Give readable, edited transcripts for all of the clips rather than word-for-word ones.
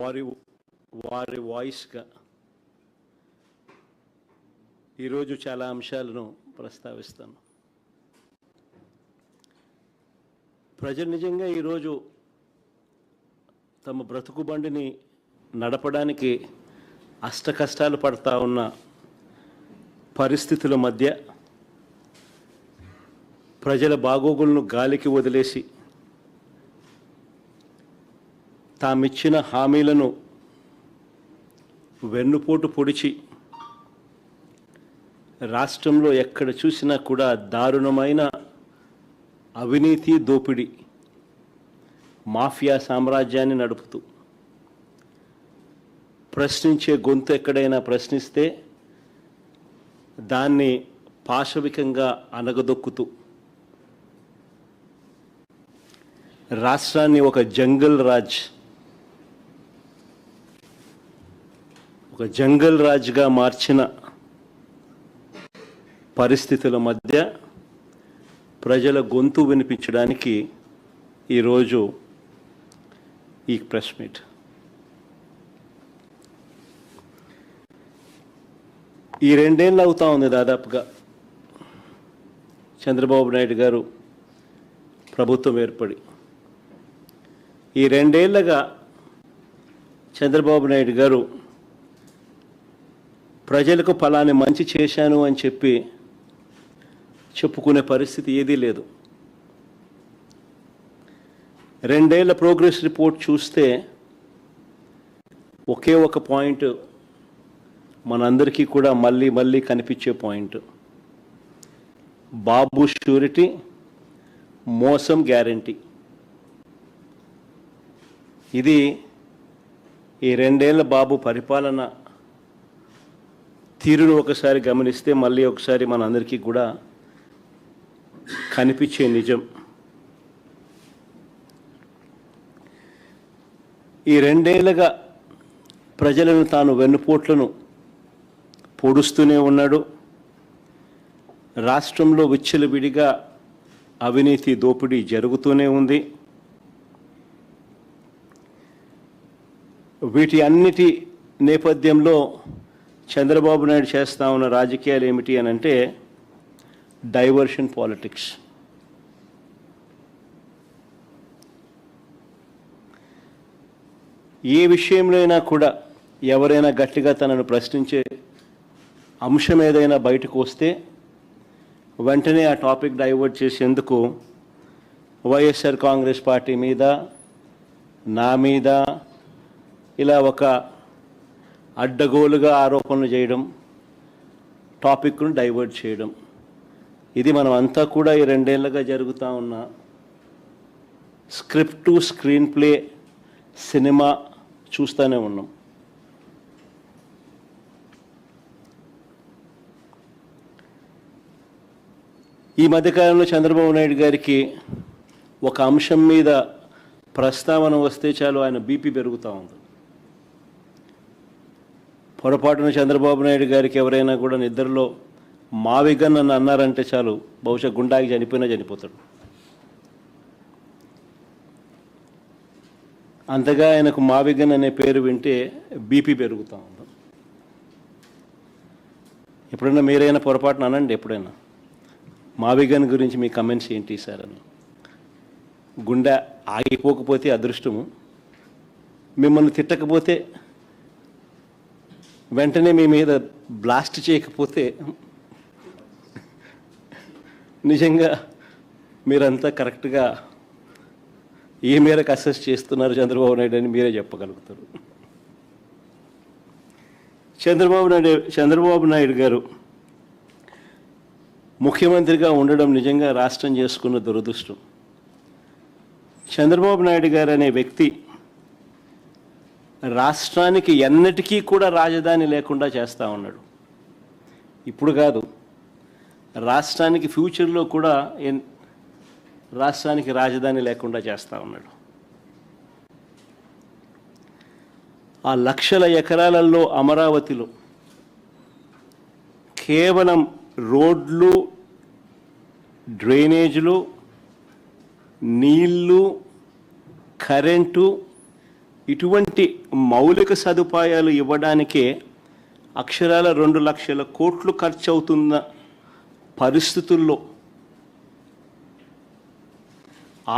వారి వారి వాయిస్గా ఈరోజు చాలా అంశాలను ప్రస్తావిస్తాను. ప్రజలు నిజంగా ఈరోజు తమ బ్రతుకుబండిని నడపడానికి అష్టకష్టాలు పడతా ఉన్న పరిస్థితుల మధ్య ప్రజల బాగోగులను గాలికి వదిలేసి తామిచ్చిన హామీలను వెన్నుపోటు పొడిచి రాష్ట్రంలో ఎక్కడ చూసినా కూడా దారుణమైన అవినీతి దోపిడీ మాఫియా సామ్రాజ్యాన్ని నడుపుతూ ప్రశ్నించే గొంతు ఎక్కడైనా ప్రశ్నిస్తే దాన్ని పాశవికంగా అనగదొక్కుతూ రాష్ట్రాన్ని ఒక జంగల్ రాజ్గా మార్చిన పరిస్థితుల మధ్య ప్రజల గొంతు వినిపించడానికి ఈరోజు ఈ ప్రెస్ మీట్. ఈ 2 ఏళ్ళు అవుతా ఉంది దాదాపుగా చంద్రబాబు నాయుడు గారు ప్రభుత్వం ఏర్పడి. ఈ 2 ఏళ్ళగా చంద్రబాబు నాయుడు గారు ప్రజలకు ఫలాని మంచి చేశాను అని చెప్పి చెప్పుకునే పరిస్థితి ఏదీ లేదు. 2 ఏళ్ల ప్రోగ్రెస్ రిపోర్ట్ చూస్తే ఒకే ఒక పాయింట్ మనందరికీ కూడా మళ్ళీ మళ్ళీ కనిపించే పాయింట్: బాబు షూరిటీ, మోసం గ్యారంటీ. ఇది ఈ 2 ఏళ్ల బాబు పరిపాలన తీరును ఒకసారి గమనిస్తే మళ్ళీ ఒకసారి మనందరికీ కూడా కనిపించే నిజం. ఈ 2 ఏళ్ళగా ప్రజలను తాను వెన్నుపోట్లను పొడుస్తూనే ఉన్నాడు. రాష్ట్రంలో విచ్చలవిడిగా అవినీతి దోపిడీ జరుగుతూనే ఉంది. వీటి అన్నిటి నేపథ్యంలో చంద్రబాబు నాయుడు చేస్తూ ఉన్న రాజకీయాలు ఏమిటి అని అంటే డైవర్షన్ పాలిటిక్స్. ఏ విషయంలో అయినా కూడా ఎవరైనా గట్టిగా తనను ప్రశ్నించే అంశం ఏదైనా బయటకు వస్తే వెంటనే ఆ టాపిక్ డైవర్ట్ చేసేందుకు వైఎస్ఆర్ కాంగ్రెస్ పార్టీ మీద, నా మీద ఇలా ఒక అడ్డగోలుగా ఆరోపణలు చేయడం, టాపిక్ను డైవర్ట్ చేయడం, ఇది మనం అంతా కూడా ఈ 2 ఏళ్ళగా జరుగుతూ ఉన్న script to screen play cinema చూస్తూనే ఉన్నాం. ఈ మధ్యకాలంలో చంద్రబాబు నాయుడు గారికి ఒక అంశం మీద ప్రస్తావన వస్తే చాలు ఆయన బీపీ పెరుగుతూ ఉంది. పొరపాటున చంద్రబాబు నాయుడు గారికి ఎవరైనా కూడా నిద్రలో మావిగన్ అని అన్నారంటే చాలు, బహుశా గుండాకి చనిపోయినా చనిపోతాడు. అంతగా ఆయనకు మావిగన్ అనే పేరు వింటే బీపీ పెరుగుతూ ఉంది. ఎప్పుడైనా మీరైనా పొరపాటున అనండి, ఎప్పుడైనా మావిగన్ గురించి మీ కమెంట్స్ ఏంటి సార్ అని. గుండె ఆగిపోకపోతే అదృష్టము, మిమ్మల్ని తిట్టకపోతే, వెంటనే మీ మీద బ్లాస్ట్ చేయకపోతే నిజంగా మీరంతా కరెక్ట్గా ఏ మేరకు అసెస్ చేస్తున్నారు చంద్రబాబు నాయుడు అని మీరే చెప్పగలుగుతారు. చంద్రబాబు నాయుడు గారు ముఖ్యమంత్రిగా ఉండడం నిజంగా రాష్ట్రం చేసుకున్న దురదృష్టం. చంద్రబాబు నాయుడు గారు అనే వ్యక్తి రాష్ట్రానికి ఎన్నటికీ కూడా రాజధాని లేకుండా చేస్తూ ఉన్నాడు. ఇప్పుడు కాదు, రాష్ట్రానికి ఫ్యూచర్లో కూడా రాష్ట్రానికి రాజధాని లేకుండా చేస్తూ ఉన్నాడు. ఆ లక్షల ఎకరాలలో అమరావతిలో కేవలం రోడ్లు, డ్రైనేజీలు, నీళ్లు, కరెంటు, ఇటువంటి మౌలిక సదుపాయాలు ఇవ్వడానికే అక్షరాల 2 లక్షల కోట్లు ఖర్చు అవుతున్న పరిస్థితుల్లో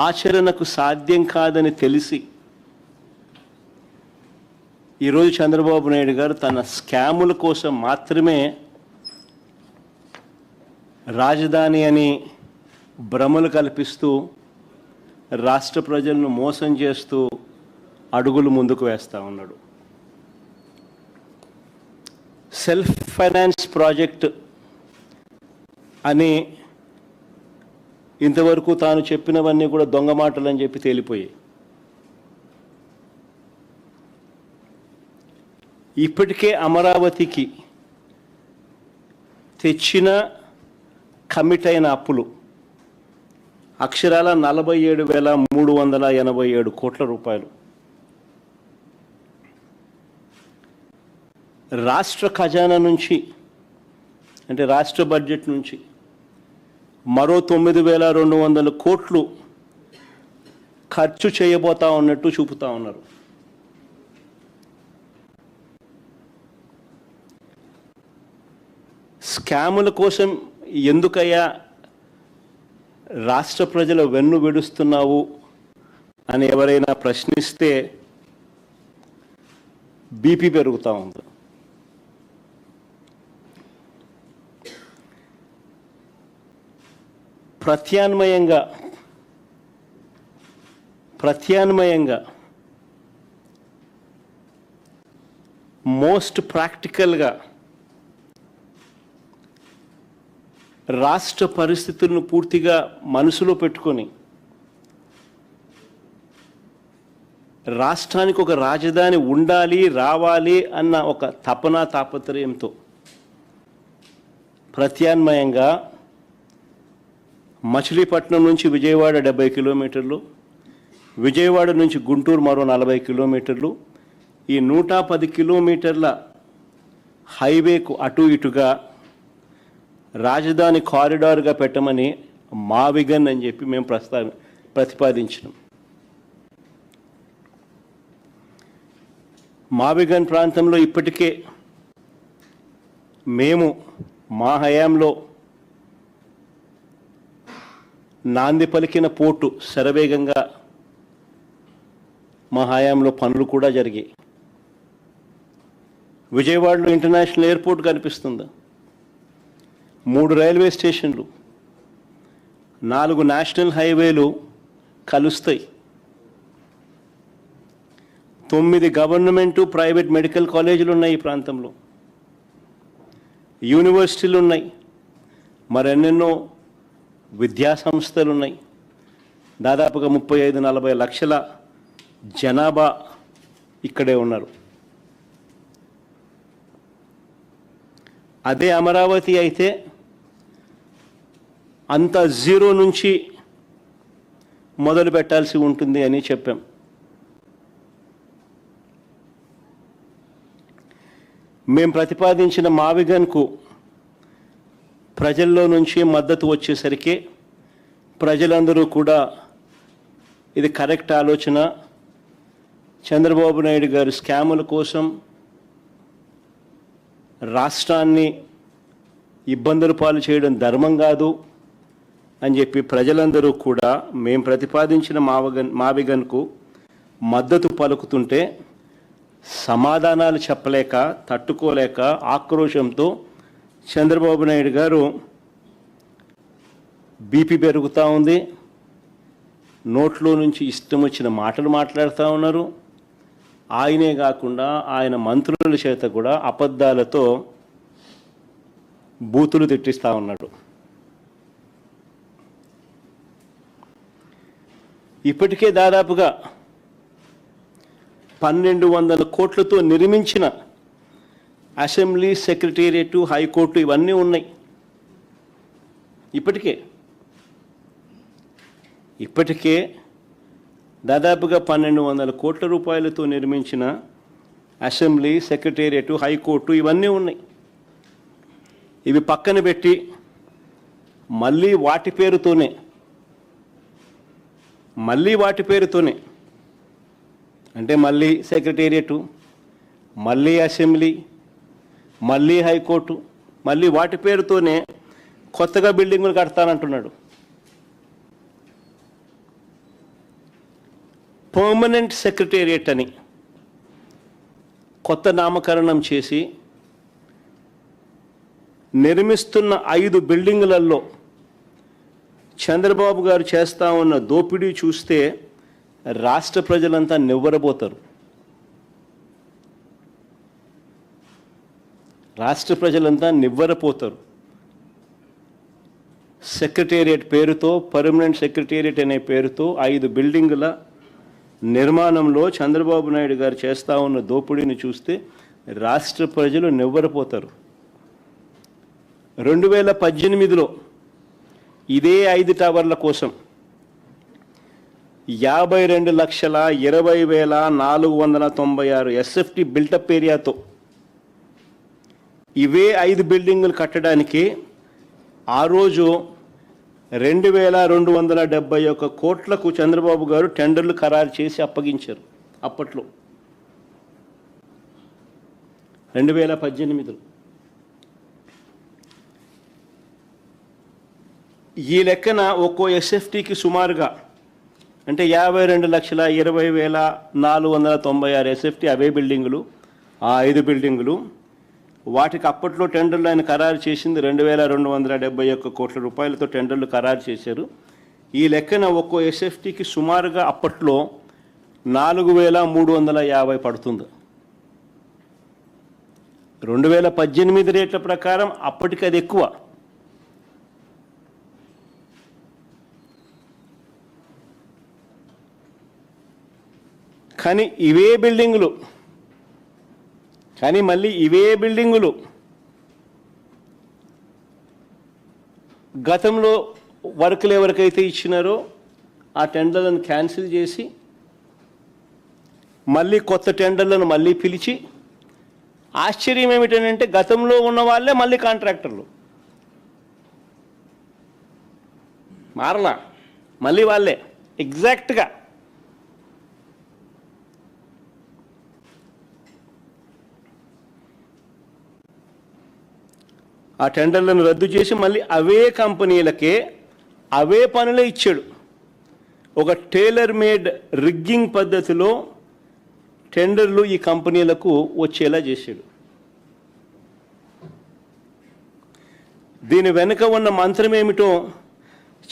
ఆచరణకు సాధ్యం కాదని తెలిసి ఈరోజు చంద్రబాబు నాయుడు గారు తన స్కాముల కోసం మాత్రమే రాజధాని అని భ్రమలు కల్పిస్తూ రాష్ట్ర ప్రజలను మోసం చేస్తూ అడుగులు ముందుకు వేస్తూ ఉన్నాడు. సెల్ఫ్ ఫైనాన్స్ ప్రాజెక్ట్ అని ఇంతవరకు తాను చెప్పినవన్నీ కూడా దొంగ మాటలు అని చెప్పి తేలిపోయాయి. ఇప్పటికే అమరావతికి తెచ్చిన కమిట్ అయిన అప్పులు అక్షరాల 47,387 కోట్ల రూపాయలు. రాష్ట్ర ఖజానా నుంచి అంటే రాష్ట్ర బడ్జెట్ నుంచి మరో 9,200 కోట్లు ఖర్చు చేయబోతా ఉన్నట్టు చూపుతా ఉన్నారు. స్కాముల కోసం ఎందుకయ్యా రాష్ట్ర ప్రజల వెన్ను విడుస్తున్నావు అని ఎవరైనా ప్రశ్నిస్తే బీపీ పెరుగుతూ ఉంది. ప్రత్యామ్నాయంగా మోస్ట్ ప్రాక్టికల్గా రాష్ట్ర పరిస్థితులను పూర్తిగా మనసులో పెట్టుకొని రాష్ట్రానికి ఒక రాజధాని ఉండాలి, రావాలి అన్న ఒక తాపత్రయంతో ప్రత్యామ్నాయంగా మచిలీపట్నం నుంచి విజయవాడ 70 కిలోమీటర్లు, విజయవాడ నుంచి గుంటూరు మరో 40 కిలోమీటర్లు, ఈ 110 కిలోమీటర్ల హైవేకు అటు ఇటుగా రాజధాని కారిడార్గా పెట్టమని మావిగన్ అని చెప్పి మేము ప్రతిపాదించినాం. మావిగన్ ప్రాంతంలో ఇప్పటికే మేము మా హయాంలో నాంది పలికిన పోర్టు శరవేగంగా మా హయాంలో పనులు కూడా జరిగాయి. విజయవాడలో ఇంటర్నేషనల్ ఎయిర్పోర్ట్ కనిపిస్తుందా, 3 రైల్వే స్టేషన్లు, 4 నేషనల్ హైవేలు కలుస్తాయి, 9 గవర్నమెంటు ప్రైవేట్ మెడికల్ కాలేజీలు ఉన్నాయి ఈ ప్రాంతంలో, యూనివర్సిటీలు ఉన్నాయి, మరెన్నెన్నో విద్యా సంస్థలు ఉన్నాయి. దాదాపుగా 35-40 లక్షల జనాభా ఇక్కడే ఉన్నారు. అదే అమరావతి అయితే అంత జీరో నుంచి మొదలు పెట్టాల్సి ఉంటుంది అని చెప్పాం. మేము ప్రతిపాదించిన మావిగన్కు ప్రజల్లో నుంచి మద్దతు వచ్చేసరికి ప్రజలందరూ కూడా ఇది కరెక్ట్ ఆలోచన, చంద్రబాబు నాయుడు గారు స్కాముల కోసం రాష్ట్రాన్ని ఇబ్బందుల పాలు చేయడం ధర్మం కాదు అని చెప్పి ప్రజలందరూ కూడా మేము ప్రతిపాదించిన మావిగన్కు మద్దతు పలుకుతుంటే సమాధానాలు చెప్పలేక, తట్టుకోలేక ఆక్రోశంతో చంద్రబాబు నాయుడు గారు బీపీ పెరుగుతూ ఉంది, నోట్లో నుంచి ఇష్టం వచ్చిన మాటలు మాట్లాడుతూ ఉన్నారు. ఆయనే కాకుండా ఆయన మంత్రుల చేత కూడా అబద్ధాలతో బూతులు తిట్టిస్తూ ఉన్నాడు. ఇప్పటికే దాదాపుగా 1,200 కోట్లతో నిర్మించిన అసెంబ్లీ, సెక్రటేరియట్, హైకోర్టు ఇవన్నీ ఉన్నాయి. ఇప్పటికే దాదాపుగా 1,200 కోట్ల రూపాయలతో నిర్మించిన అసెంబ్లీ, సెక్రటేరియట్, హైకోర్టు ఇవన్నీ ఉన్నాయి. ఇవి పక్కన పెట్టి మళ్ళీ వాటి పేరుతోనే అంటే మళ్ళీ సెక్రటేరియటు, మళ్ళీ అసెంబ్లీ, మళ్ళీ హైకోర్టు, మళ్ళీ వాటి పేరుతోనే కొత్తగా బిల్డింగులు కడతానంటున్నాడు. పర్మనెంట్ సెక్రటేరియట్ అని కొత్త నామకరణం చేసి నిర్మిస్తున్న 5 బిల్డింగులలో చంద్రబాబు గారు చేస్తా ఉన్న దోపిడీ చూస్తే రాష్ట్ర ప్రజలంతా నివ్వరబోతారు. రాష్ట్ర ప్రజలంతా నివ్వరపోతారు. సెక్రటేరియట్ పేరుతో, పర్మనెంట్ సెక్రటేరియట్ అనే పేరుతో 5 బిల్డింగుల నిర్మాణంలో చంద్రబాబు నాయుడు గారు చేస్తూ ఉన్న దోపిడీని చూస్తే రాష్ట్ర ప్రజలు నివ్వరపోతారు. 2018లో ఇదే 5 టవర్ల కోసం 52,20,496 ఎస్ఎఫ్టీ బిల్టప్ ఏరియాతో ఇవే 5 బిల్డింగులు కట్టడానికి ఆ రోజు 2,271 కోట్లకు చంద్రబాబు గారు టెండర్లు ఖరారు చేసి అప్పగించారు. అప్పట్లో 2018లో ఈ లెక్కన ఒక్కో ఎస్ఎఫ్టీకి సుమారుగా అంటే 52,20,496 ఎస్ఎఫ్టీ అవే బిల్డింగులు, ఆ 5 బిల్డింగులు. వాటికి అప్పట్లో టెండర్లు ఆయన ఖరారు చేసింది 2,271 కోట్ల రూపాయలతో టెండర్లు ఖరారు చేశారు. ఈ లెక్కన ఒక్కో ఎస్ఎఫ్టీకి సుమారుగా అప్పట్లో 4,350 పడుతుంది. 2018 రేట్ల ప్రకారం అప్పటికి అది ఎక్కువ. కానీ మళ్ళీ ఇవే బిల్డింగులు గతంలో వర్కులు ఎవరికైతే ఇచ్చినారో ఆ టెండర్లను క్యాన్సిల్ చేసి మళ్ళీ కొత్త టెండర్లను మళ్ళీ పిలిచి, ఆశ్చర్యం ఏమిటంటే గతంలో ఉన్న వాళ్ళే మళ్ళీ కాంట్రాక్టర్లు మారలా, మళ్ళీ వాళ్ళే ఎగ్జాక్ట్గా. ఆ టెండర్లను రద్దు చేసి మళ్ళీ అవే కంపెనీలకే అవే పనులే ఇచ్చాడు. ఒక టైలర్ మేడ్ రిగ్గింగ్ పద్ధతిలో టెండర్లు ఈ కంపెనీలకు వచ్చేలా చేశాడు. దీని వెనుక ఉన్న మంత్రం ఏమిటో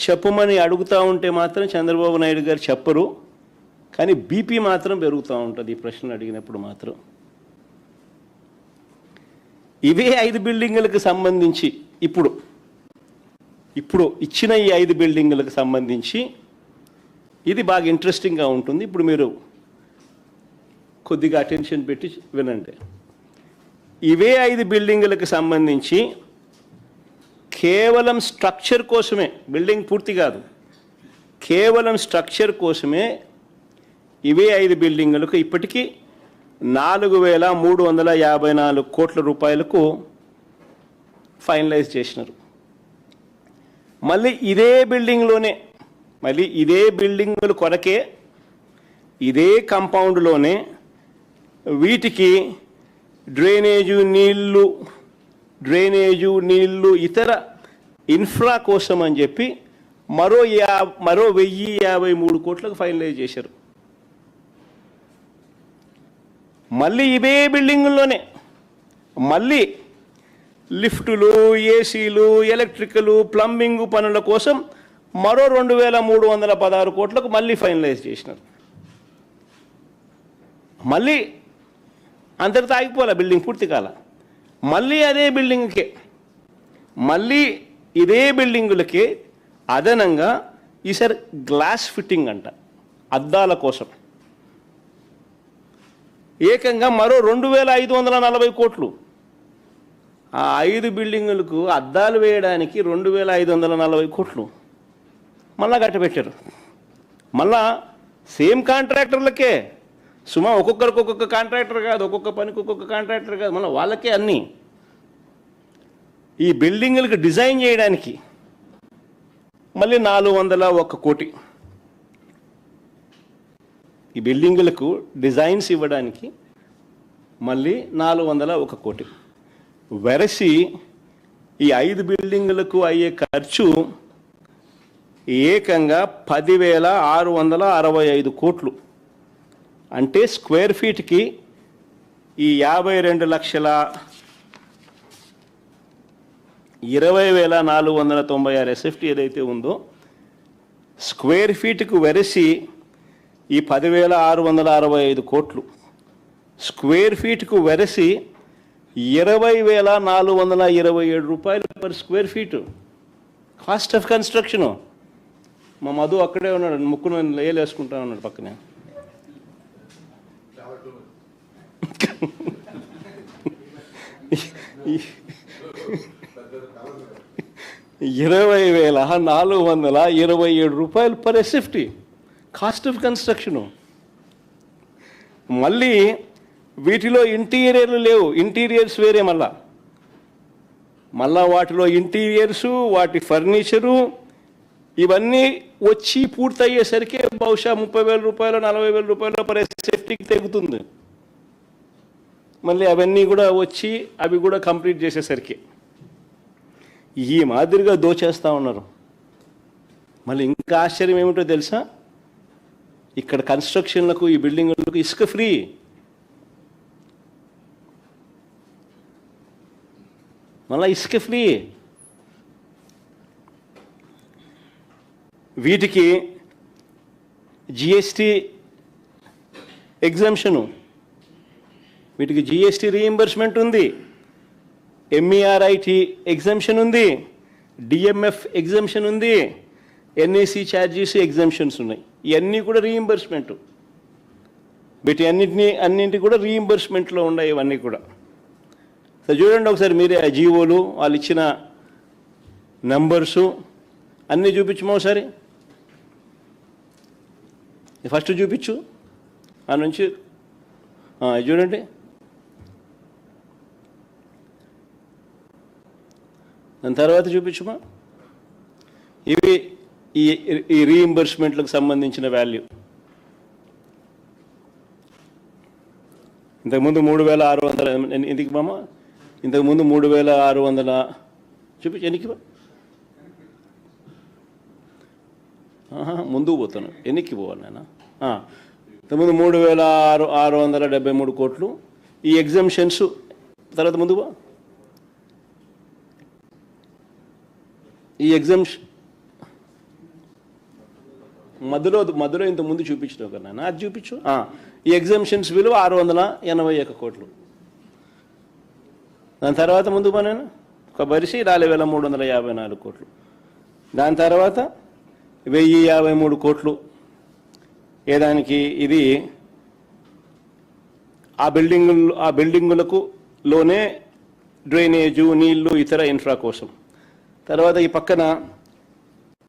చెప్పమని అడుగుతూ ఉంటే మాత్రం చంద్రబాబు నాయుడు గారు చెప్పరు. కానీ బీపీ మాత్రం పెరుగుతూ ఉంటుంది ఈ ప్రశ్నలు అడిగినప్పుడు మాత్రం. ఇవే 5 బిల్డింగులకు సంబంధించి ఇప్పుడు ఇచ్చిన ఈ 5 బిల్డింగులకు సంబంధించి ఇది బాగా ఇంట్రెస్టింగ్గా ఉంటుంది. ఇప్పుడు మీరు కొద్దిగా అటెన్షన్ పెట్టి వినండి. ఇవే 5 బిల్డింగులకు సంబంధించి కేవలం స్ట్రక్చర్ కోసమే, బిల్డింగ్ పూర్తి కాదు, కేవలం స్ట్రక్చర్ కోసమే ఇవే 5 బిల్డింగులకు ఇప్పటికీ 4,354 కోట్ల రూపాయలకు ఫైనలైజ్ చేసినారు. మళ్ళీ ఇదే బిల్డింగుల కొరకే ఇదే కాంపౌండ్లోనే వీటికి డ్రైనేజు నీళ్లు ఇతర ఇన్ఫ్రా కోసం అని చెప్పి మరో 1,053 కోట్లకు ఫైనలైజ్ చేశారు. మళ్ళీ ఇవే బిల్డింగుల్లోనే మళ్ళీ లిఫ్టులు, ఏసీలు, ఎలక్ట్రికలు, ప్లంబింగ్ పనుల కోసం మరో 2,316 కోట్లకు మళ్ళీ ఫైనలైజ్ చేసినారు. మళ్ళీ అంతటితో ఆగిపోలే, బిల్డింగ్ పూర్తి కాల. మళ్ళీ అదే బిల్డింగ్కే, మళ్ళీ ఇదే బిల్డింగులకే అదనంగా ఈసారి గ్లాస్ ఫిట్టింగ్ అంట, అద్దాల కోసం ఏకంగా మరో 2,540 కోట్లు. ఆ 5 బిల్డింగులకు అద్దాలు వేయడానికి 2,540 కోట్లు మళ్ళా కట్టబెట్టారు. మళ్ళా సేమ్ కాంట్రాక్టర్లకే, ఒక్కొక్కరికి ఒక్కొక్క కాంట్రాక్టర్ కాదు, ఒక్కొక్క పనికి ఒక్కొక్క కాంట్రాక్టర్ కాదు, మళ్ళీ వాళ్ళకే అన్నీ. ఈ బిల్డింగులకు డిజైన్ చేయడానికి మళ్ళీ 401 కోటి. ఈ బిల్డింగులకు డిజైన్స్ ఇవ్వడానికి మళ్ళీ 401 కోటి. వెరసి ఈ 5 బిల్డింగులకు అయ్యే ఖర్చు ఏకంగా 10,665 కోట్లు. అంటే స్క్వేర్ ఫీట్కి ఈ 52,20,496 SFT ఏదైతే ఉందో స్క్వేర్ ఫీట్కు వెరసి ఈ 10,665 కోట్లు, స్క్వేర్ ఫీట్కు వెరసి 20,427 రూపాయలు per square feet cost of construction. మా మధు అక్కడే ఉన్నాడు, ముక్కును లేలు వేసుకుంటా ఉన్నాడు పక్కనే. ₹20,427 per SFT cost of construction. మళ్ళీ వీటిలో ఇంటీరియర్లు లేవు, ఇంటీరియర్స్ వేరే. మళ్ళా వాటిలో ఇంటీరియర్సు, వాటి ఫర్నిచరు ఇవన్నీ వచ్చి పూర్తయ్యేసరికి బహుశా ₹30,000 ₹40,000 పర్ ఎస్ఎఫ్టీకి తెగుతుంది. మళ్ళీ అవన్నీ కూడా వచ్చి అవి కూడా కంప్లీట్ చేసేసరికి ఈ మాదిరిగా దోచేస్తూ ఉన్నారు. మళ్ళీ ఇంకా ఆశ్చర్యం ఏమిటో తెలుసా, ఇక్కడ కన్స్ట్రక్షన్లకు ఈ బిల్డింగులకు ఇసుక ఫ్రీ. మళ్ళీ ఇసుక ఫ్రీ. వీటికి జిఎస్టీ ఎగ్జామ్షను, వీటికి జిఎస్టీ రీఎంబర్స్మెంట్ ఉంది, ఎంఈఆర్ఐటి ఎగ్జామ్షన్ ఉంది, డిఎంఎఫ్ ఎగ్జామ్షన్ ఉంది, ఎన్ఏసి ఛార్జెస్ ఎగ్జామ్షన్స్ ఉన్నాయి. ఇవన్నీ కూడా రీఎంబర్స్మెంట్. వీటి అన్నింటి కూడా రీఎంబర్స్మెంట్లో ఉన్నాయి ఇవన్నీ కూడా. సో చూడండి ఒకసారి మీరే ఆ జీవోలు, వాళ్ళు ఇచ్చిన నంబర్సు అన్నీ చూపించమో ఒకసారి. ఫస్ట్ చూపించు, ఆ నుంచి చూడండి. దాని తర్వాత చూపించుమా. ఇవి ఈ రీఎంబర్స్మెంట్లకు సంబంధించిన వాల్యూ. ఇంతకుముందు 3,600 ఎందుకు మామ, ఇంతకుముందు 3,600 చూపించు. ఎన్నికి ముందుకు పోతాను, ఎన్నికి పోవాలి నేను. ఇంతకుముందు 3,673 కోట్లు. ఈ ఎగ్జామ్షన్స్ తర్వాత ముందు ఈ ఎగ్జామ్షన్ మధ్యలో ఇంత ముందు చూపించినావు కదా నాన్న, అది చూపించు. ఈ ఎగ్జామ్షన్స్ విలువ 681 కోట్లు. దాని తర్వాత ముందు నేను ఒక బరిసి 4,354 కోట్లు. దాని తర్వాత 1,053 కోట్లు ఏదానికి, ఇది ఆ బిల్డింగులకు లోనే డ్రైనేజు, నీళ్లు, ఇతర ఇన్ఫ్రా కోసం. తర్వాత ఈ పక్కన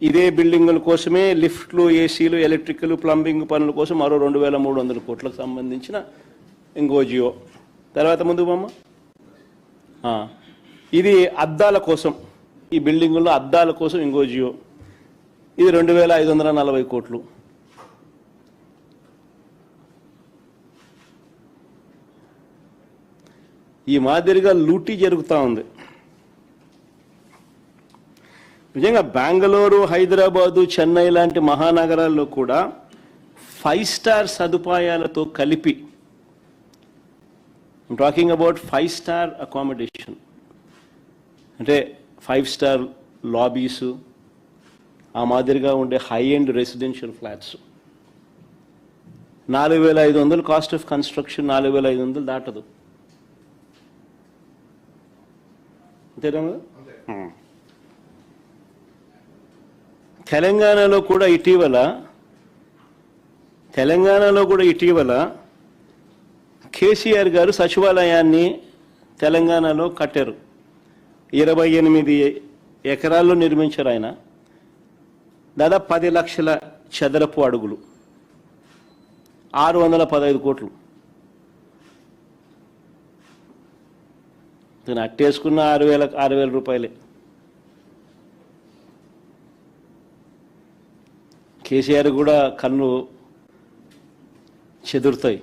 ఇదే బిల్డింగుల కోసమే లిఫ్ట్లు, ఏసీలు, ఎలక్ట్రికల్, ప్లంబింగ్ పనుల కోసం మరో 2,300 కోట్లకు సంబంధించిన ఇంకో జియో. తర్వాత ముందు బొమ్మ, ఇది అద్దాల కోసం, ఈ బిల్డింగుల్లో అద్దాల కోసం ఇంకో జియో. ఇది 2,540 కోట్లు. ఈ మాదిరిగా లూటీ జరుగుతూ ఉంది. నిజంగా బెంగళూరు, హైదరాబాదు, చెన్నై లాంటి మహానగరాల్లో కూడా 5 స్టార్ సదుపాయాలతో కలిపి, I'm talking about 5 star accommodation, అంటే 5 స్టార్ లాబీసు, ఆ మాదిరిగా ఉండే high end residential flats 4,500 cost of construction, 4,500 దాటదు. అంతేనా? తెలంగాణలో కూడా ఇటీవల కేసీఆర్ గారు సచివాలయాన్ని తెలంగాణలో కట్టారు. 28 ఎకరాల్లో నిర్మించారు ఆయన. దాదాపు 10 లక్షల చదరపు అడుగులు, 615 కోట్లు. అట్టేసుకున్న 6,000 రూపాయలే. కేసీఆర్ కూడా కన్ను చెదురుతాయి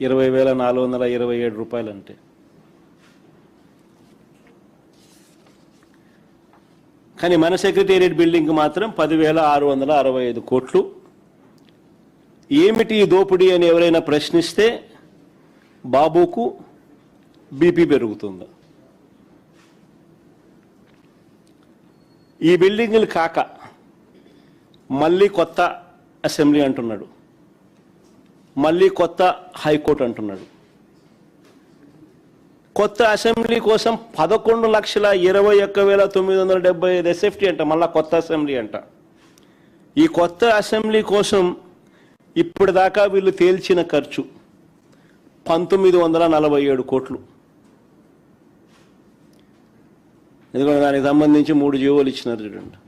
20,427 రూపాయలు అంటే. కానీ మన సెక్రటేరియట్ బిల్డింగ్ మాత్రం 10,665 కోట్లు. ఏమిటి ఈ దోపిడీ అని ఎవరైనా ప్రశ్నిస్తే బాబుకు బీపీ పెరుగుతుందా? ఈ బిల్డింగులు కాక మళ్ళీ కొత్త అసెంబ్లీ అంటున్నాడు, మళ్ళీ కొత్త హైకోర్టు అంటున్నాడు. కొత్త అసెంబ్లీ కోసం 11,21,975 ఎస్ఎఫ్టీ అంట, మళ్ళా కొత్త అసెంబ్లీ అంట. ఈ కొత్త అసెంబ్లీ కోసం ఇప్పటిదాకా వీళ్ళు తేల్చిన ఖర్చు 1,947 కోట్లు. ఎందుకంటే దానికి సంబంధించి 3 జీవోలు ఇచ్చినారు చూడండి.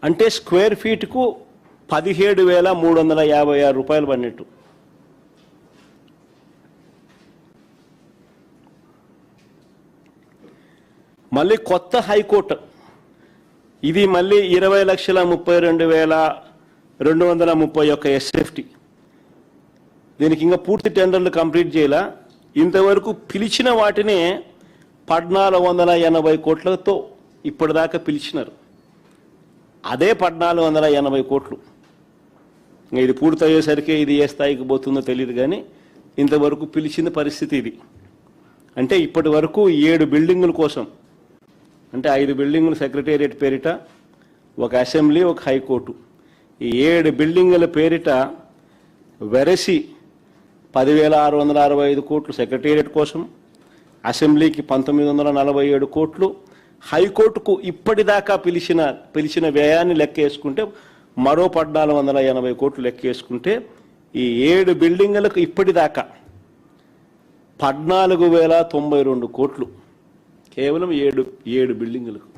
అంటే స్క్వేర్ ఫీట్కు 17,356 రూపాయలు పడినట్టు. మళ్ళీ కొత్త హైకోర్టు, ఇది మళ్ళీ 20,32,231 ఎస్ఎఫ్టీ. దీనికి ఇంకా పూర్తి టెండర్లు కంప్లీట్ చేయాల. ఇంతవరకు పిలిచిన వాటినే 1,480 కోట్లతో ఇప్పటిదాకా పిలిచినారు. అదే 1,480 కోట్లు. ఇది పూర్తయ్యేసరికి ఇది ఏ స్థాయికి పోతుందో తెలియదు, కానీ ఇంతవరకు పిలిచిన పరిస్థితి ఇది. అంటే ఇప్పటి వరకు 7 బిల్డింగుల కోసం, అంటే 5 బిల్డింగులు సెక్రటేరియట్ పేరిట, ఒక అసెంబ్లీ, ఒక హైకోర్టు, ఈ 7 బిల్డింగుల పేరిట వెరసి 10,665 కోట్లు సెక్రటేరియట్ కోసం, అసెంబ్లీకి 1,947 కోట్లు, హైకోర్టుకు ఇప్పటిదాకా పిలిచిన వ్యయాన్ని లెక్కేసుకుంటే మరో 1,480 కోట్లు లెక్కేసుకుంటే ఈ 7 బిల్డింగులకు ఇప్పటిదాకా 14,092 కోట్లు, కేవలం 7 బిల్డింగులకు.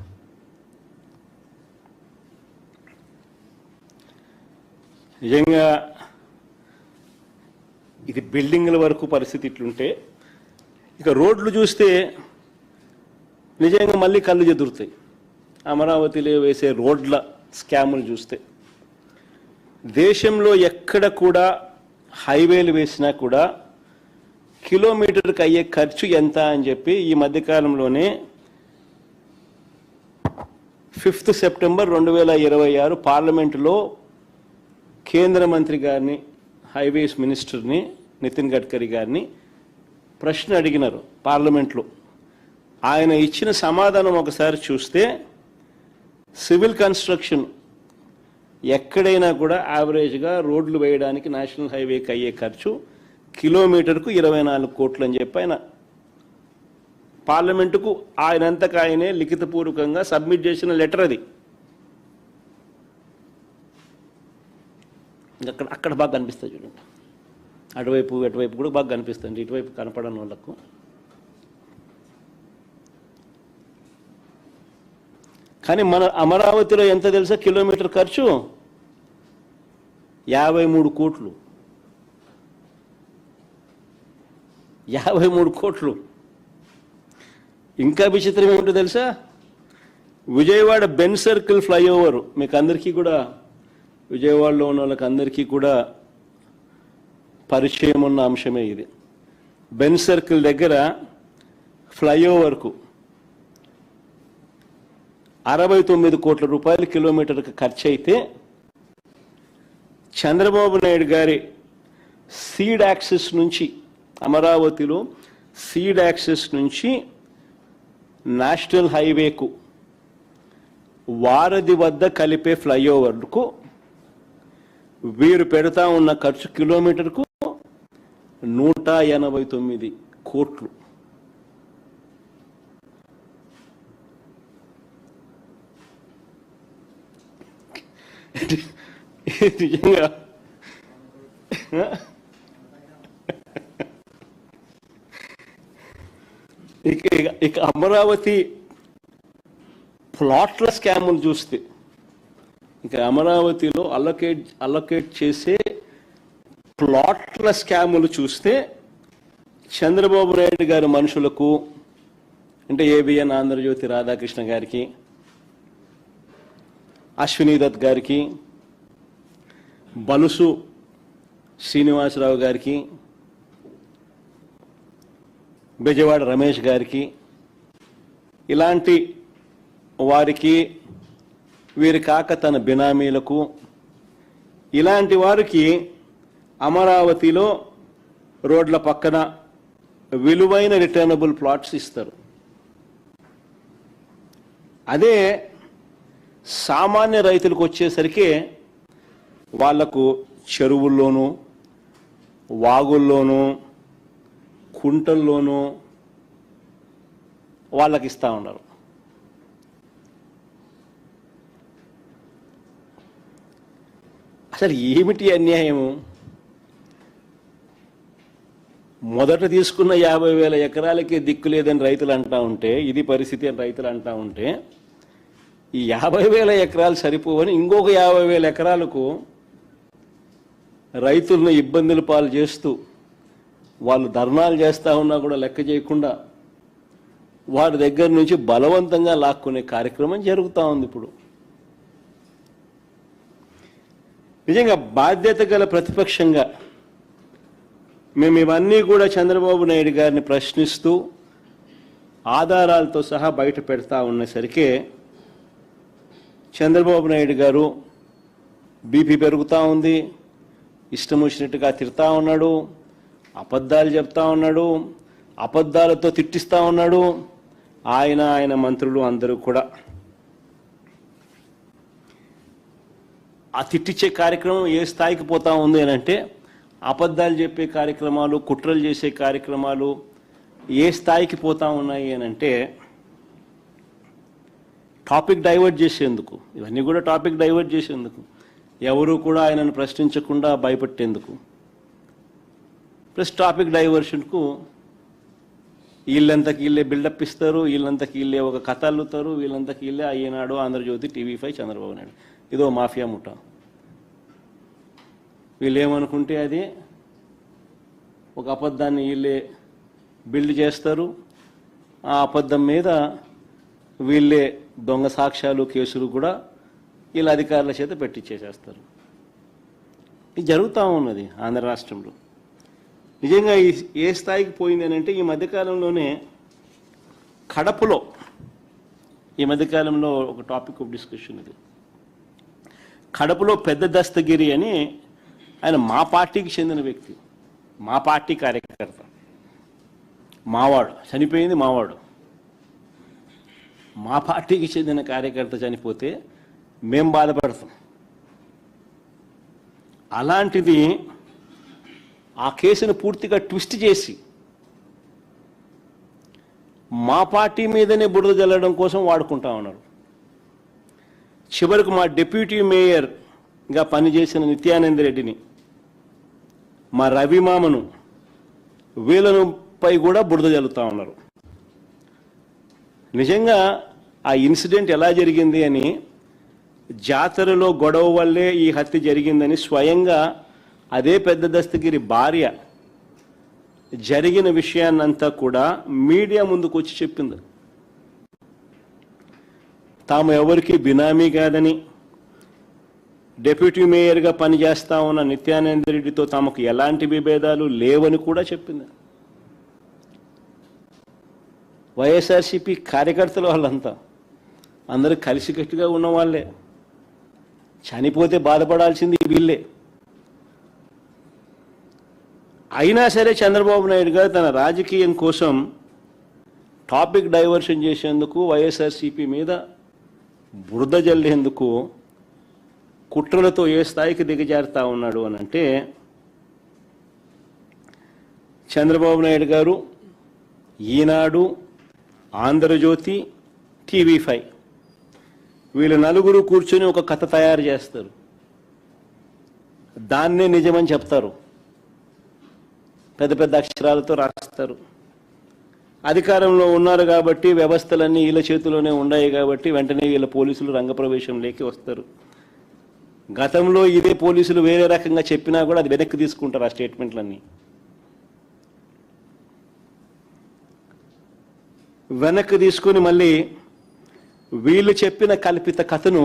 నిజంగా ఇది బిల్డింగుల వరకు పరిస్థితి ఇట్లుంటే, ఇక రోడ్లు చూస్తే నిజంగా మళ్ళీ కళ్ళు చెదురుతాయి. అమరావతిలో వేసే రోడ్ల స్కాములు చూస్తే దేశంలో ఎక్కడ కూడా హైవేలు వేసినా కూడా కిలోమీటర్కి అయ్యే ఖర్చు ఎంత అని చెప్పి ఈ మధ్యకాలంలోనే 5 సెప్టెంబర్ 2026 పార్లమెంటులో కేంద్ర మంత్రి గారిని, హైవేస్ మినిస్టర్ని, నితిన్ గడ్కరీ గారిని ప్రశ్న అడిగినారు పార్లమెంట్లో. ఆయన ఇచ్చిన సమాధానం ఒకసారి చూస్తే, సివిల్ కన్స్ట్రక్షన్ ఎక్కడైనా కూడా యావరేజ్గా రోడ్లు వేయడానికి నేషనల్ హైవేకి అయ్యే ఖర్చు కిలోమీటర్కు 24 కోట్లు అని చెప్పి ఆయన పార్లమెంటుకు ఆయనంతకు ఆయనే లిఖితపూర్వకంగా సబ్మిట్ చేసిన లెటర్ అది. అక్కడ బాగా కనిపిస్తుంది చూడండి, అటువైపు కూడా బాగా కనిపిస్తుంది, ఇటువైపు కనపడని వాళ్ళకు. కానీ మన అమరావతిలో ఎంత తెలుసా కిలోమీటర్ ఖర్చు? 53 కోట్లు. 53 కోట్లు. ఇంకా విచిత్రం ఏమిటో తెలుసా, విజయవాడ బెన్ సర్కిల్ ఫ్లైఓవర్, మీకు అందరికీ కూడా, విజయవాడలో ఉన్న వాళ్ళకి అందరికీ కూడా పరిచయం ఉన్న అంశమే ఇది. బెన్ సర్కిల్ దగ్గర ఫ్లైఓవర్కు 69 కోట్ల రూపాయలు కిలోమీటర్కి ఖర్చు అయితే, చంద్రబాబు నాయుడు గారి సీడ్ యాక్సెస్ నుంచి, అమరావతిలో సీడ్ యాక్సెస్ నుంచి నేషనల్ హైవేకు వారధి వద్ద కలిపే ఫ్లైఓవర్కు వీరు పెడతా ఉన్న ఖర్చు కిలోమీటర్కు 189 కోట్లు. నిజంగా ఇక అమరావతి ప్లాట్ల స్కాములు చూస్తే, ఇక అమరావతిలో అలొకేట్ చేసే ప్లాట్ల స్కాములు చూస్తే చంద్రబాబు నాయుడు గారి మనుషులకు అంటే ఏబిఎన్ ఆంధ్రజ్యోతి రాధాకృష్ణ గారికి, అశ్విని దత్ గారికి, బలుసు శ్రీనివాసరావు గారికి, బెజవాడ రమేష్ గారికి, ఇలాంటి వారికి, వీరి కాక తన బినామీలకు, ఇలాంటి వారికి అమరావతిలో రోడ్ల పక్కన విలువైన రిటర్నబుల్ ప్లాట్స్ ఇస్తారు. అదే సామాన్య రైతులకు వచ్చేసరికి వాళ్లకు చెరువుల్లోనూ, వాగుల్లోనూ, కుంటల్లోనూ వాళ్ళకి ఇస్తూ ఉన్నారు. అసలు ఏమిటి అన్యాయము? మొదట తీసుకున్న 50,000 ఎకరాలకి దిక్కు లేదని రైతులు అంటూ ఉంటే, ఇది పరిస్థితి అని రైతులు అంటూ ఉంటే, ఈ 50,000 ఎకరాలు సరిపోవని ఇంకొక 50,000 ఎకరాలకు రైతులను ఇబ్బందులు పాలు చేస్తూ, వాళ్ళు ధర్నాలు చేస్తూ ఉన్నా కూడా లెక్క చేయకుండా వారి దగ్గర నుంచి బలవంతంగా లాక్కునే కార్యక్రమం జరుగుతూ ఉంది. ఇప్పుడు నిజంగా బాధ్యత గల ప్రతిపక్షంగా మేము ఇవన్నీ కూడా చంద్రబాబు నాయుడు గారిని ప్రశ్నిస్తూ ఆధారాలతో సహా బయట పెడతా ఉన్నసరికి చంద్రబాబు నాయుడు గారు బీపీ పెరుగుతూ ఉంది, ఇష్టం వచ్చినట్టుగా తిడతా ఉన్నాడు, అబద్ధాలు చెప్తా ఉన్నాడు, అబద్ధాలతో తిట్టిస్తూ ఉన్నాడు. ఆయన మంత్రులు అందరూ కూడా ఆ తిట్టించే కార్యక్రమం ఏ స్థాయికి పోతా ఉంది అని అంటే, అబద్ధాలు చెప్పే కార్యక్రమాలు, కుట్రలు చేసే కార్యక్రమాలు ఏ స్థాయికి పోతా ఉన్నాయి అని అంటే, టాపిక్ డైవర్ట్ చేసేందుకు, ఇవన్నీ కూడా టాపిక్ డైవర్ట్ చేసేందుకు, ఎవరు కూడా ఆయనను ప్రశ్నించకుండా భయపెట్టేందుకు, ప్లస్ టాపిక్ డైవర్షన్కు వీళ్ళంతకి వీళ్ళే బిల్డప్ ఇస్తారు, వీళ్ళంతకి వీళ్ళే ఒక కథ అల్లుతారు, వీళ్ళంతకి వీళ్ళే ఈనాడు, ఆంధ్రజ్యోతి, టీవీ5, చంద్రబాబు నాయుడు, ఇదో మాఫియా ముఠ. వీళ్ళు ఏమనుకుంటే అది ఒక అబద్ధాన్ని వీళ్ళే బిల్డ్ చేస్తారు, ఆ అబద్ధం మీద వీళ్ళే దొంగ సాక్ష్యాలు, కేసులు కూడా వీళ్ళ అధికారుల చేత పెట్టించేసేస్తారు. ఇది జరుగుతూ ఉన్నది ఆంధ్ర రాష్ట్రంలో. నిజంగా ఏ స్థాయికి పోయింది అని అంటే, ఈ మధ్యకాలంలోనే కడపలో, ఈ మధ్యకాలంలో ఒక టాపిక్ ఆఫ్ డిస్కషన్ ఇది, కడపలో పెద్ద దస్తగిరి అని ఆయన మా పార్టీకి చెందిన వ్యక్తి, మా పార్టీ కార్యకర్త, మావాడు, చనిపోయింది మావాడు, మా పార్టీకి చెందిన కార్యకర్త చనిపోతే మేం బాధపడతాం. అలాంటిది ఆ కేసును పూర్తిగా ట్విస్ట్ చేసి మా పార్టీ మీదనే బురద జల్లడం కోసం వాడుకుంటా ఉన్నారు. చివరకు మా డిప్యూటీ మేయర్గా పనిచేసిన నిత్యానంద రెడ్డిని, మా రవిమామను, వీళ్ళను పై కూడా బురద జల్లుతూ ఉన్నారు. నిజంగా ఆ ఇన్సిడెంట్ ఎలా జరిగింది అని, జాతరలో గొడవ వల్లే ఈ హత్య జరిగిందని స్వయంగా అదే పెద్ద దస్తగిరి భార్య జరిగిన విషయాన్నంతా కూడా మీడియా ముందుకు వచ్చి చెప్పింది. తాము ఎవరికి బినామీ కాదని, డిప్యూటీ మేయర్గా పనిచేస్తా ఉన్న నిత్యానంద రెడ్డితో తమకు ఎలాంటి విభేదాలు లేవని కూడా చెప్పింది. వైఎస్ఆర్సీపీ కార్యకర్తలు వాళ్ళంతా అందరూ కలిసికట్టుగా ఉన్న వాళ్ళే, చనిపోతే బాధపడాల్సింది వీళ్ళే. అయినా సరే చంద్రబాబు నాయుడు గారు తన రాజకీయం కోసం టాపిక్ డైవర్షన్ చేసేందుకు, వైఎస్ఆర్సీపీ మీద బురద జల్లేందుకు కుట్రలతో ఏ స్థాయికి దిగజారుతా ఉన్నాడు అని అంటే, చంద్రబాబు నాయుడు గారు ఈనాడు, ఆంధ్రజ్యోతి, టీవీ5 వీళ్ళు నలుగురు కూర్చొని ఒక కథ తయారు చేస్తారు, దాన్నే నిజమని చెప్తారు, పెద్ద పెద్ద అక్షరాలతో రాస్తారు. అధికారంలో ఉన్నారు కాబట్టి, వ్యవస్థలన్నీ వీళ్ళ చేతిలోనే ఉన్నాయి కాబట్టి వెంటనే వీళ్ళ పోలీసులు రంగప్రవేశంలోకి వస్తారు. గతంలో ఇదే పోలీసులు వేరే రకంగా చెప్పినా కూడా అది వెనక్కి తీసుకుంటారు ఆ స్టేట్మెంట్లన్నీ. వెనక్కి తీసుకుని మళ్ళీ వీళ్ళు చెప్పిన కల్పిత కథను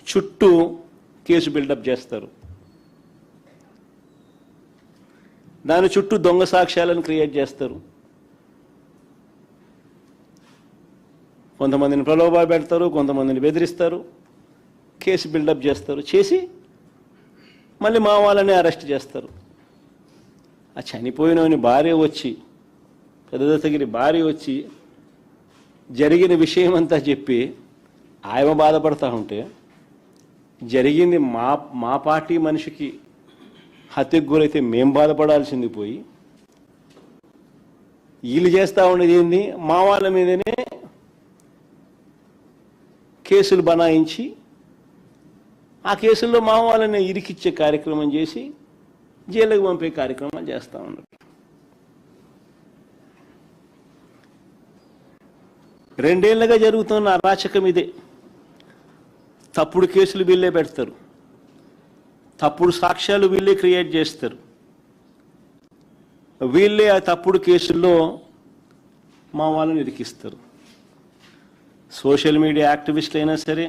చుట్టూ కేసు బిల్డప్ చేస్తారు. దాని చుట్టూ దొంగ సాక్ష్యాలను క్రియేట్ చేస్తారు. కొంతమందిని ప్రలోభ పెడతారు, కొంతమందిని బెదిరిస్తారు, కేసు బిల్డప్ చేస్తారు. చేసి మళ్ళీ మా వాళ్ళని అరెస్ట్ చేస్తారు. ఆ చనిపోయినోని భార్య వచ్చి, పెద్ద దత్తగిరి భార్య వచ్చి జరిగిన విషయం అంతా చెప్పి ఆయన బాధపడతా ఉంటే, జరిగింది మా పార్టీ మనిషికి హత్యకు గురైతే మేం బాధపడాల్సింది పోయి, వీళ్ళు చేస్తూ ఉండేది ఏంది, మా వాళ్ళ మీదనే కేసులు బనాయించి ఆ కేసుల్లో మా వాళ్ళని ఇరికిచ్చే కార్యక్రమం చేసి జైలుకు పంపే కార్యక్రమాలు చేస్తూ ఉన్నారు. రెండేళ్లుగా జరుగుతున్న అరాచకం ఇదే. తప్పుడు కేసులు వీళ్ళే పెడతారు, తప్పుడు సాక్ష్యాలు వీళ్ళే క్రియేట్ చేస్తారు, వీళ్ళే ఆ తప్పుడు కేసుల్లో మా వాళ్ళని ఇరికిస్తారు. సోషల్ మీడియా యాక్టివిస్టులు అయినా సరే,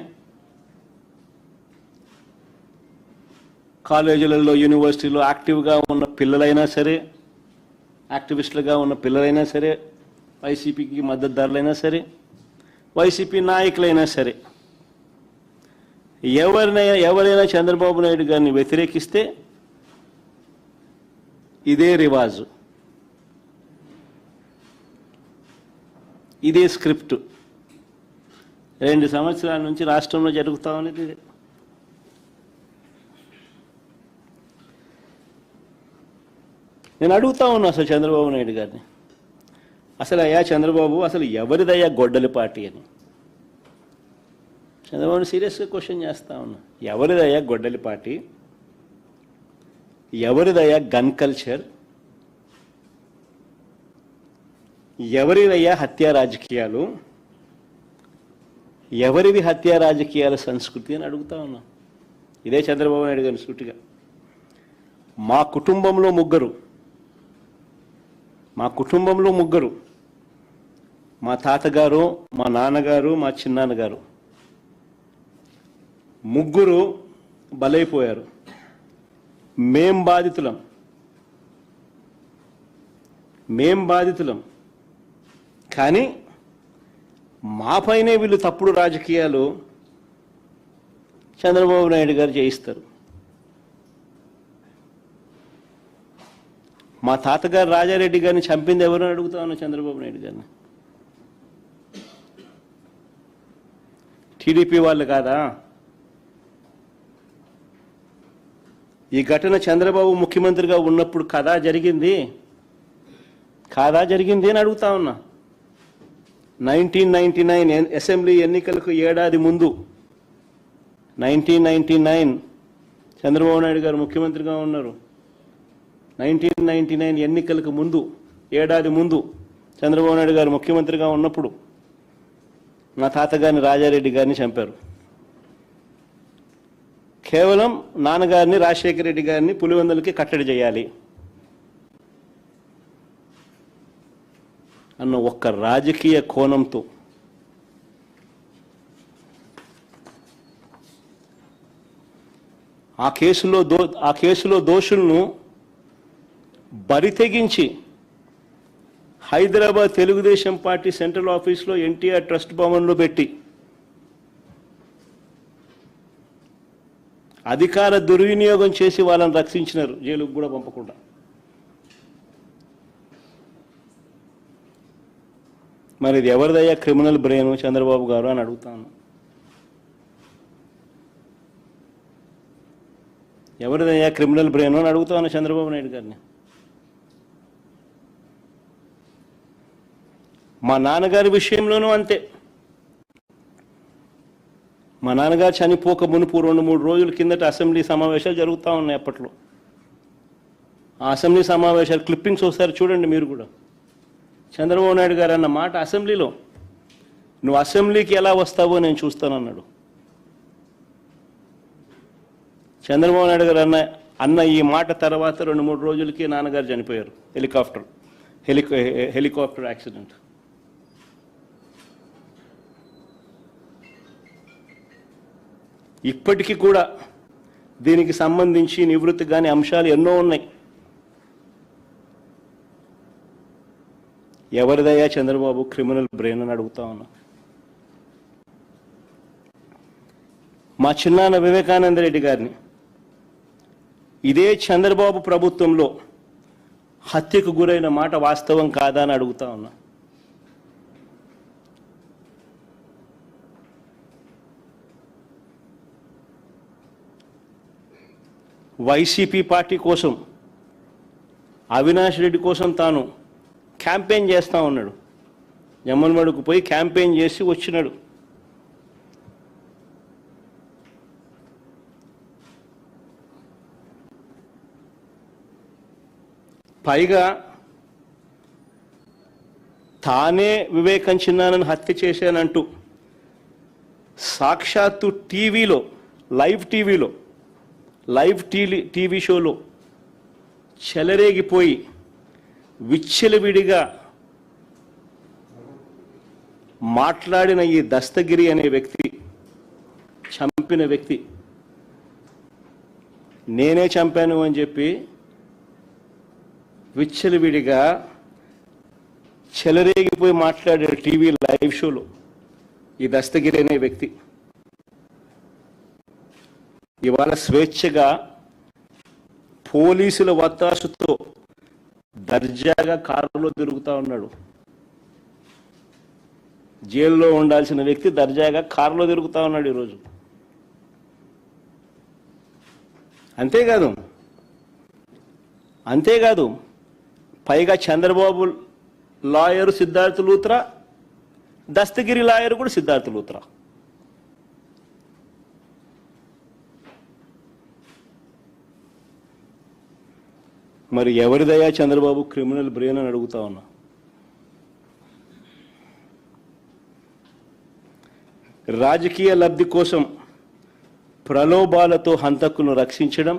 కాలేజీలలో యూనివర్సిటీలో యాక్టివ్గా ఉన్న పిల్లలైనా సరే, యాక్టివిస్టులుగా ఉన్న పిల్లలైనా సరే, వైసీపీకి మద్దతుదారులైనా సరే, వైసీపీ నాయకులైనా సరే, ఎవరైనా చంద్రబాబు నాయుడు గారిని వ్యతిరేకిస్తే ఇదే రివాజు, ఇదే స్క్రిప్ట్ 2 సంవత్సరాల నుంచి రాష్ట్రంలో జరుగుతూ ఉన్నది ఇదే. నేను అడుగుతా ఉన్నా అసలు చంద్రబాబు నాయుడు గారిని, అసలు అయ్యా చంద్రబాబు, అసలు ఎవరిదయ్యా గొడ్డలి పార్టీ అని చంద్రబాబుని సీరియస్గా క్వశ్చన్ చేస్తా ఉన్నా. ఎవరిదయ్యా గొడ్డలి పార్టీ? ఎవరిదయ్యా గన్ కల్చర్? ఎవరిదయ్యా హత్యా రాజకీయాలు? ఎవరిది హత్యా రాజకీయాల సంస్కృతి అని అడుగుతా ఉన్నా. ఇదే చంద్రబాబు నాయుడు గారిని సూటిగా, మా కుటుంబంలో ముగ్గురు, మా తాతగారు, మా నాన్నగారు, మా చిన్నాన్నగారు, ముగ్గురు బలైపోయారు. మేం బాధితులం. కానీ మాపైనే వీళ్ళు తప్పుడు రాజకీయాలు చంద్రబాబు నాయుడు గారు చేయిస్తారు. మా తాతగారు రాజారెడ్డి గారిని చంపింది ఎవరు అడుగుతా ఉన్నా చంద్రబాబు నాయుడు గారిని. టీడీపీ వాళ్ళు కాదా? ఈ ఘటన చంద్రబాబు ముఖ్యమంత్రిగా ఉన్నప్పుడు కాదా జరిగింది అని అడుగుతా ఉన్నా. 1999 అసెంబ్లీ ఎన్నికలకు ఏడాది ముందు, 1999 చంద్రబాబు నాయుడు గారు ముఖ్యమంత్రిగా ఉన్నారు. 1999 ఎన్నికలకు ముందు, ఏడాది ముందు చంద్రబాబు నాయుడు గారు ముఖ్యమంత్రిగా ఉన్నప్పుడు మా తాతగారిని రాజారెడ్డి గారిని చంపారు. కేవలం నాన్నగారిని రాజశేఖర రెడ్డి గారిని పులివెందులకి కట్టడి చేయాలి అన్న ఒక్క రాజకీయ కోణంతో ఆ కేసులో దోషులను బరితెగించి హైదరాబాద్ తెలుగుదేశం పార్టీ సెంట్రల్ ఆఫీస్లో ఎన్టీఆర్ ట్రస్ట్ భవన్లో పెట్టి అధికార దుర్వినియోగం చేసి వాళ్ళని రక్షించినారు, జైలుకు కూడా పంపకుండా. మరి ఇది ఎవరిదయ్యా క్రిమినల్ బ్రెయిన్ చంద్రబాబు గారు అని అడుగుతాను. ఎవరిదయ్యా క్రిమినల్ బ్రెయిన్ అని అడుగుతాను చంద్రబాబు నాయుడు గారిని. మా నాన్నగారి విషయంలోనూ అంతే. మా నాన్నగారు చనిపోక మునుపు 2-3 రోజుల కిందట అసెంబ్లీ సమావేశాలు జరుగుతూ ఉన్నాయి. అప్పట్లో ఆ అసెంబ్లీ సమావేశాలు క్లిప్పింగ్స్ ఒకసారి చూడండి మీరు కూడా. చంద్రబాబు నాయుడు గారు అన్న మాట అసెంబ్లీలో, నువ్వు అసెంబ్లీకి ఎలా వస్తావో నేను చూస్తానన్నాడు. చంద్రబాబు నాయుడు గారు అన్న ఈ మాట తర్వాత 2-3 రోజులకి నాన్నగారు చనిపోయారు. Helicopter accident. ఇప్పటికీ కూడా దీనికి సంబంధించి నివృత్తి కాని అంశాలు ఎన్నో ఉన్నాయి. ఎవరిదయ్యా చంద్రబాబు క్రిమినల్ బ్రెయిన్ అని అడుగుతా ఉన్నా. మా చిన్నాన్న వివేకానంద రెడ్డి గారిని ఇదే చంద్రబాబు ప్రభుత్వంలో హత్యకు గురైన మాట వాస్తవం కాదా అని అడుగుతా ఉన్నా. వైసీపీ పార్టీ కోసం, అవినాష్ రెడ్డి కోసం తాను క్యాంపెయిన్ చేస్తూ ఉన్నాడు. జమ్మలమడుకు పోయి క్యాంపెయిన్ చేసి వచ్చినాడు. పైగా తానే వివేకం చిన్నానని హత్య చేశానంటూ సాక్షాత్తు టీవీలో లైవ్ టీవీ షోలో చెలరేగిపోయి విచ్చలవిడిగా మాట్లాడిన ఈ దస్తగిరి అనే వ్యక్తి, చంపిన వ్యక్తి, నేనే చంపాను అని చెప్పి విచ్చలవిడిగా చెలరేగిపోయి మాట్లాడే టీవీ లైవ్ షోలో ఈ దస్తగిరి అనే వ్యక్తి ఇవాళ స్వేచ్ఛగా పోలీసుల వత్తాసుతో దర్జాగా కారులో తిరుగుతూ ఉన్నాడు. జైల్లో ఉండాల్సిన వ్యక్తి దర్జాగా కారులో తిరుగుతూ ఉన్నాడు ఈరోజు. అంతేకాదు పైగా చంద్రబాబు లాయరు సిద్ధార్థ లూత్రా, దస్తగిరి లాయరు కూడా సిద్ధార్థ లూత్రా. మరి ఎవరిదయ్యా చంద్రబాబు క్రిమినల్ బ్రెయిన్ అని అడుగుతా ఉన్నా. రాజకీయ లబ్ధి కోసం ప్రలోభాలతో హంతకులను రక్షించడం,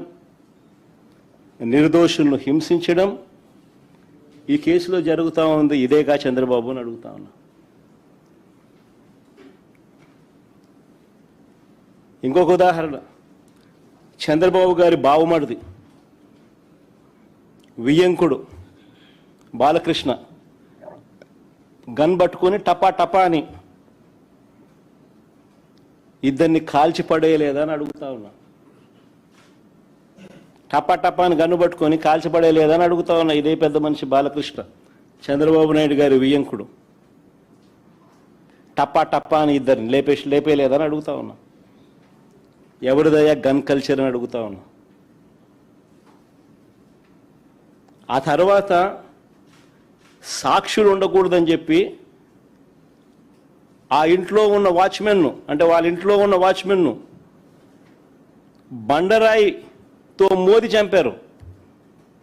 నిర్దోషులను హింసించడం ఈ కేసులో జరుగుతూ ఉంది. ఇదేగా చంద్రబాబు అని అడుగుతా ఉన్నా. ఇంకొక ఉదాహరణ, చంద్రబాబు గారి బావమరిది వియ్యంకుడు బాలకృష్ణ గన్ పట్టుకొని టపా టపా అని ఇద్దరిని కాల్చి పడేయలేదా అని అడుగుతా ఉన్నా. టపా టపా అని గన్ను పట్టుకొని కాల్చి పడేయలేదా అని అడుగుతా ఉన్నా. ఇదే పెద్ద మనిషి బాలకృష్ణ, చంద్రబాబు నాయుడు గారి వియ్యంకుడు, టపా టపా అని ఇద్దరిని లేపేయలేదని అడుగుతా ఉన్నా. ఎవరిదయ్యా గన్ కల్చర్ అని అడుగుతా ఉన్నా. ఆ తర్వాత సాక్షులు ఉండకూడదని చెప్పి ఆ ఇంట్లో ఉన్న వాచ్మెన్ను, అంటే వాళ్ళ ఇంట్లో ఉన్న వాచ్మెన్ను బండరాయితో మోది చంపారు.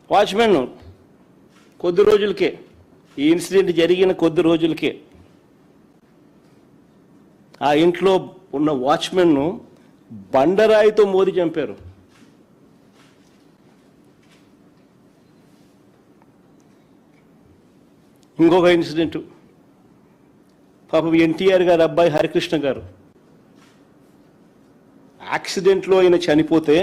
వాచ్మెన్ను కొద్ది రోజులకే, ఈ ఇన్సిడెంట్ జరిగిన కొద్ది రోజులకే ఆ ఇంట్లో ఉన్న వాచ్మెన్ను బండరాయితో మోది చంపారు. ఇంకొక ఇన్సిడెంట్, పాపం ఎన్టీఆర్ గారు అబ్బాయి హరికృష్ణ గారు యాక్సిడెంట్లో ఆయన చనిపోతే